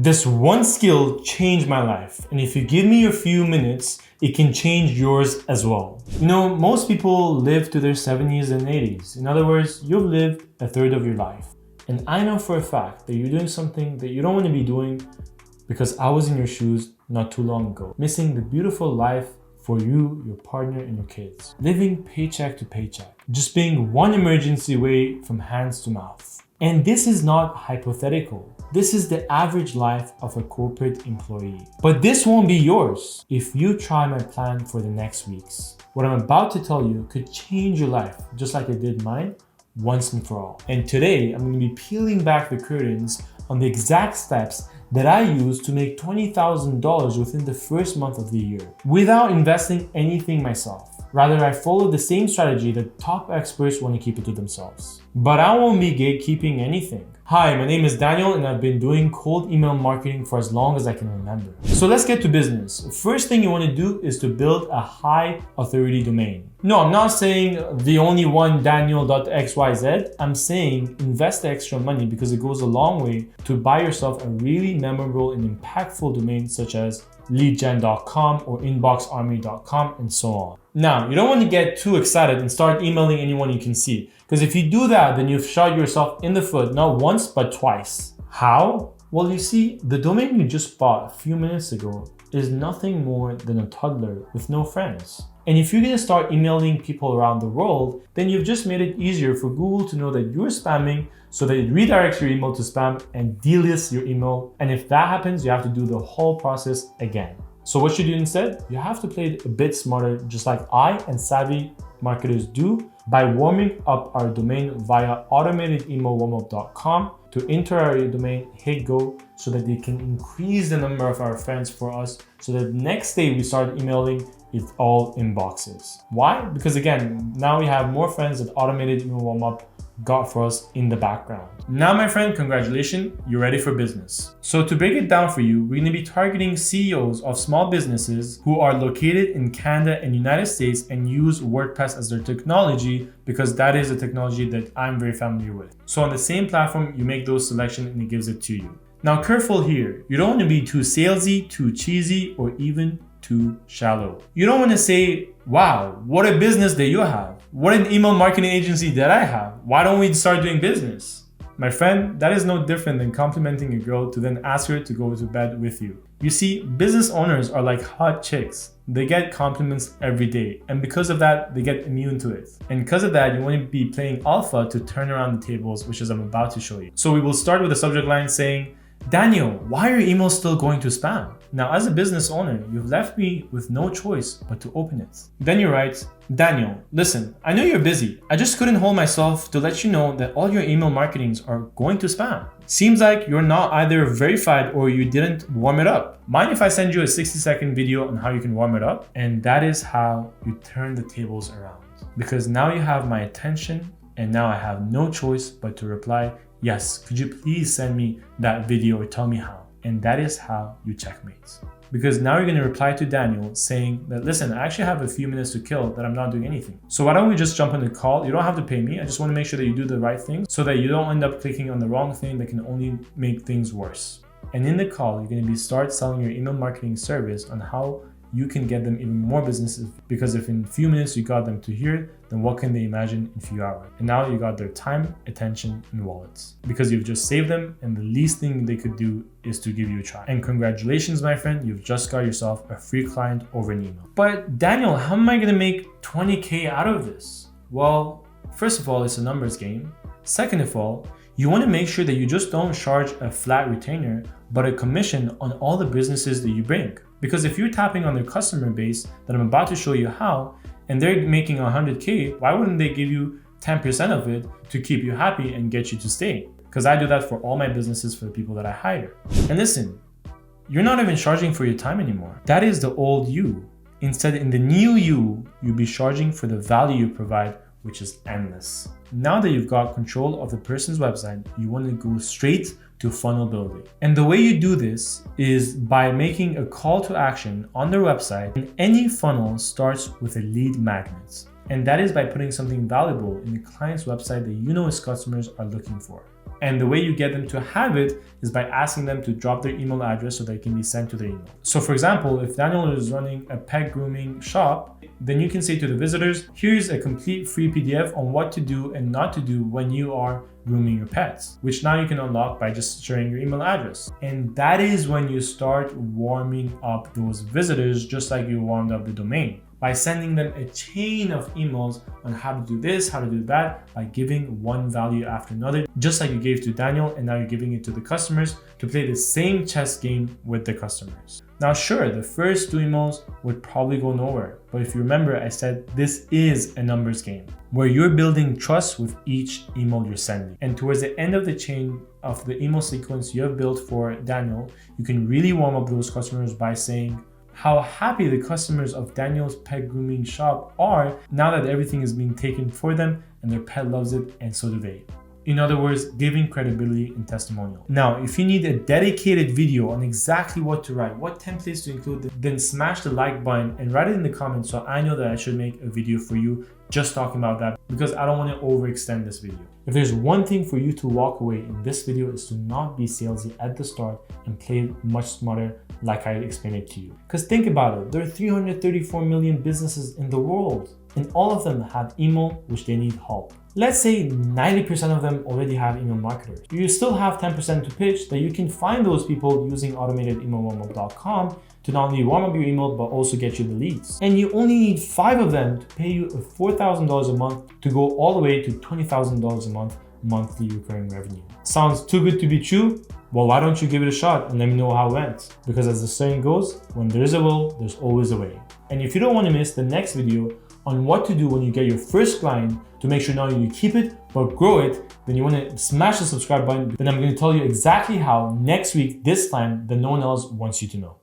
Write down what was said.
This one skill changed my life, and if you give me a few minutes, it can change yours as well. You know, most people live to their 70s and 80s. In other words, you've lived a third of your life. And I know for a fact that you're doing something that you don't want to be doing, because I was in your shoes not too long ago, missing the beautiful life for you, your partner, and your kids. Living paycheck to paycheck, just being one emergency away from hands to mouth. And this is not hypothetical. This is the average life of a corporate employee. But this won't be yours if you try my plan for the next weeks. What I'm about to tell you could change your life, just like it did mine, once and for all. And today, I'm going to be peeling back the curtains on the exact steps that I used to make $20,000 within the first month of the year, without investing anything myself. Rather, I followed the same strategy that top experts want to keep it to themselves. But I won't be gatekeeping anything. Hi, my name is Daniel, and I've been doing cold email marketing for as long as I can remember. So let's get to business. First thing you want to do is to build a high authority domain. No, I'm not saying the only one daniel.xyz. I'm saying invest the extra money, because it goes a long way to buy yourself a really memorable and impactful domain such as leadgen.com or inboxarmy.com and so on. Now, you don't want to get too excited and start emailing anyone you can see, because if you do that, then you've shot yourself in the foot, not once, but twice. How? Well, you see, the domain you just bought a few minutes ago is nothing more than a toddler with no friends. And if you're going to start emailing people around the world, then you've just made it easier for Google to know that you're spamming, so that it redirects your email to spam and delists your email. And if that happens, you have to do the whole process again. So what should you do instead? You have to play it a bit smarter, just like I and savvy marketers do, by warming up our domain via automatedemailwarmup.com. To enter our domain, hit go, so that they can increase the number of our friends for us, so that the next day we start emailing it's all inboxes. Why? Because again, now we have more friends that Automated Email Warmup got for us in the background. Now, my friend, congratulations, you're ready for business. So to break it down for you, we're gonna be targeting CEOs of small businesses who are located in Canada and United States and use WordPress as their technology, because that is a technology that I'm very familiar with. So on the same platform, you make those selections and it gives it to you. Now, careful here. You don't want to be too salesy, too cheesy, or even too shallow. You don't want to say, wow, what a business that you have. What an email marketing agency that I have. Why don't we start doing business? My friend, that is no different than complimenting a girl to then ask her to go to bed with you. You see, business owners are like hot chicks. They get compliments every day, and because of that, they get immune to it. And because of that, you want to be playing alpha to turn around the tables, which is I'm about to show you. So we will start with a subject line saying, Daniel, why are your emails still going to spam? Now, as a business owner, you've left me with no choice but to open it. Then you write, Daniel, listen, I know you're busy. I just couldn't hold myself to let you know that all your email marketings are going to spam. Seems like you're not either verified or you didn't warm it up. Mind if I send you a 60-second video on how you can warm it up? And that is how you turn the tables around. Because now you have my attention, and now I have no choice but to reply, yes, could you please send me that video or tell me how? And that is how you checkmate. Because now you're going to reply to Daniel saying that, listen, I actually have a few minutes to kill that I'm not doing anything. So why don't we just jump on the call? You don't have to pay me. I just want to make sure that you do the right thing so that you don't end up clicking on the wrong thing that can only make things worse. And in the call, you're going to start selling your email marketing service on how you can get them even more businesses, because if in a few minutes you got them to here, then what can they imagine in a few hours? And now you got their time, attention, and wallets, because you've just saved them, and the least thing they could do is to give you a try. And congratulations, my friend, you've just got yourself a free client over an email. But Daniel, how am I gonna make 20K out of this? Well, first of all, it's a numbers game. Second of all, you want to make sure that you just don't charge a flat retainer, but a commission on all the businesses that you bring. Because if you're tapping on their customer base that I'm about to show you how, and they're making 100K, why wouldn't they give you 10% of it to keep you happy and get you to stay? Because I do that for all my businesses, for the people that I hire. And listen, you're not even charging for your time anymore. That is the old you. Instead, in the new you, you'll be charging for the value you provide, which is endless. Now that you've got control of the person's website, you want to go straight to funnel building. And the way you do this is by making a call to action on their website. And any funnel starts with a lead magnet. And that is by putting something valuable in the client's website that you know his customers are looking for. And the way you get them to have it is by asking them to drop their email address so that it can be sent to their email. So for example, if Daniel is running a pet grooming shop, then you can say to the visitors, here's a complete free PDF on what to do and not to do when you are grooming your pets, which now you can unlock by just sharing your email address. And that is when you start warming up those visitors, just like you warmed up the domain, by sending them a chain of emails on how to do this, how to do that, by giving one value after another, just like you gave to Daniel, and now you're giving it to the customers to play the same chess game with the customers. Now, sure, the first 2 emails would probably go nowhere, but if you remember, I said this is a numbers game where you're building trust with each email you're sending. And towards the end of the chain of the email sequence you have built for Daniel, you can really warm up those customers by saying how happy the customers of Daniel's pet grooming shop are now that everything is being taken for them and their pet loves it, and so do they. In other words, giving credibility and testimonial. Now, if you need a dedicated video on exactly what to write, what templates to include, then smash the like button and write it in the comments so I know that I should make a video for you just talking about that, because I don't want to overextend this video. If there's one thing for you to walk away in this video, is to not be salesy at the start and play much smarter like I explained it to you. Because think about it, there are 334 million businesses in the world, and all of them have email which they need help. Let's say 90% of them already have email marketers. You still have 10% to pitch that you can find those people using automatedemailwarmup.com to not only warm up your email, but also get you the leads. And you only need 5 of them to pay you $4,000 a month to go all the way to $20,000 a month monthly recurring revenue. Sounds too good to be true? Well, why don't you give it a shot and let me know how it went? Because as the saying goes, when there's a will, there's always a way. And if you don't want to miss the next video on what to do when you get your first client to make sure not only you keep it, but grow it, then you want to smash the subscribe button. Then I'm going to tell you exactly how next week, this time, that no one else wants you to know.